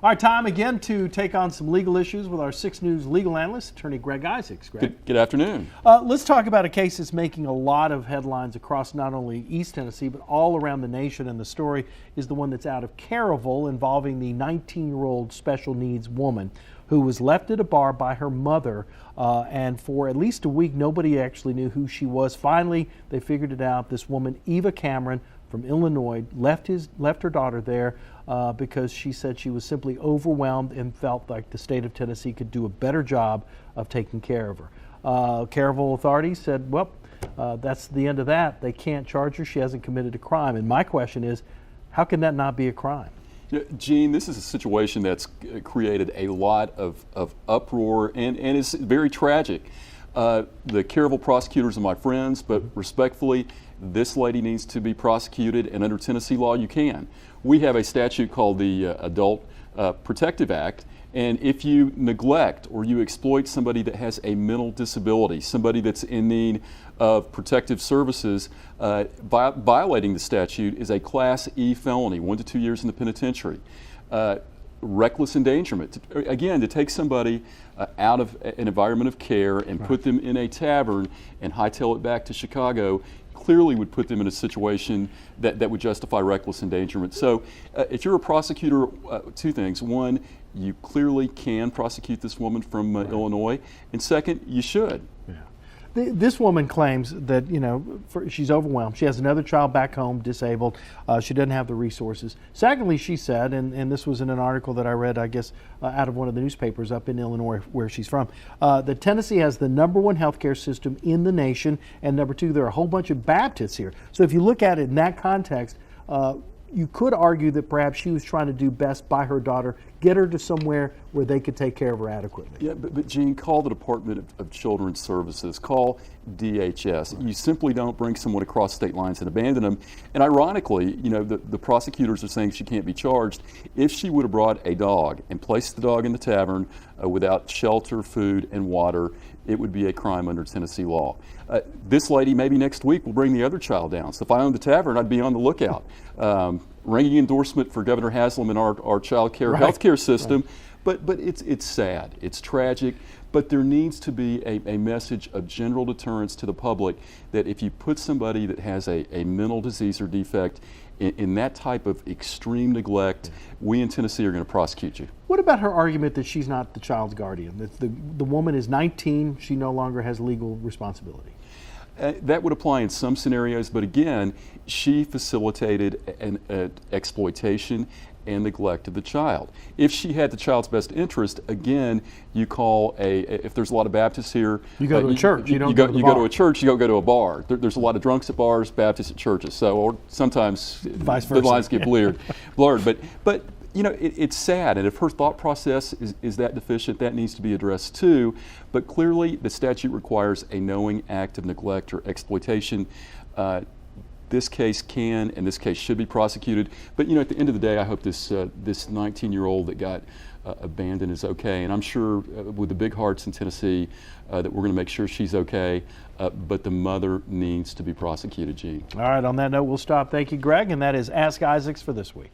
All right, time again to take on some legal issues with our 6 News legal analyst, attorney Greg Isaac. Greg. Good afternoon. Let's talk about a case that's making a lot of headlines across not only East Tennessee, but all around the nation. And the story is the one that's out of Caryville, involving the 19-year-old special needs woman who was left at a bar by her mother. And for at least a week, nobody actually knew who she was. Finally, they figured it out. This woman, Eva Cameron from Illinois, left her daughter there because she said she was simply overwhelmed and felt like the state of Tennessee could do a better job of taking care of her. Caryville authorities said, well, that's the end of that. They can't charge her. She hasn't committed a crime. And my question is, how can that not be a crime? Gene, this is a situation that's created a lot of uproar and is very tragic. The Caryville prosecutors are my friends, but respectfully, this lady needs to be prosecuted, and under Tennessee law, you can. We have a statute called the Adult Protective Act, and if you neglect or you exploit somebody that has a mental disability, somebody that's in need of protective services, violating the statute is a Class E felony, 1 to 2 years in the penitentiary. Reckless endangerment, again, to take somebody out of an environment of care and put them in a tavern and hightail it back to Chicago, clearly would put them in a situation that would justify reckless endangerment. So if you're a prosecutor, 2 things. One, you clearly can prosecute this woman from Illinois, and second, you should. Yeah. This woman claims that, she's overwhelmed. She has another child back home, disabled. She doesn't have the resources. Secondly, she said, and this was in an article that I read, I guess, out of one of the newspapers up in Illinois where she's from, that Tennessee has the #1 healthcare system in the nation, and #2, there are a whole bunch of Baptists here. So if you look at it in that context, you could argue that perhaps she was trying to do best by her daughter, get her to somewhere where they could take care of her adequately. Yeah, but Gene, call the Department of Children's Services, call DHS. You simply don't bring someone across state lines and abandon them. And ironically, the prosecutors are saying she can't be charged. If she would have brought a dog and placed the dog in the tavern without shelter, food, and water, it would be a crime under Tennessee law. This lady, maybe next week, will bring the other child down. So if I owned the tavern, I'd be on the lookout. Ringing endorsement for Governor Haslam and our child care healthcare system. Right. But it's sad, it's tragic, but there needs to be a message of general deterrence to the public that if you put somebody that has a mental disease or defect in that type of extreme neglect, we in Tennessee are going to prosecute you. What about her argument that she's not the child's guardian, that the woman is 19, she no longer has legal responsibility? That would apply in some scenarios, but again, she facilitated an exploitation and neglect of the child. If she had the child's best interest, again, you call if there's a lot of Baptists here, you go to a church. You go to a church. You don't go to a bar. There's a lot of drunks at bars, Baptists at churches. So, or sometimes vice versa. The lines get blurred. But it's sad, and if her thought process is that deficient, that needs to be addressed too. But clearly, the statute requires a knowing act of neglect or exploitation. This case can, and this case should be prosecuted. But at the end of the day, I hope this 19-year-old that got abandoned is okay. And I'm sure with the big hearts in Tennessee that we're going to make sure she's okay. But the mother needs to be prosecuted, Gene. All right, on that note, we'll stop. Thank you, Greg. And that is Ask Isaacs for this week.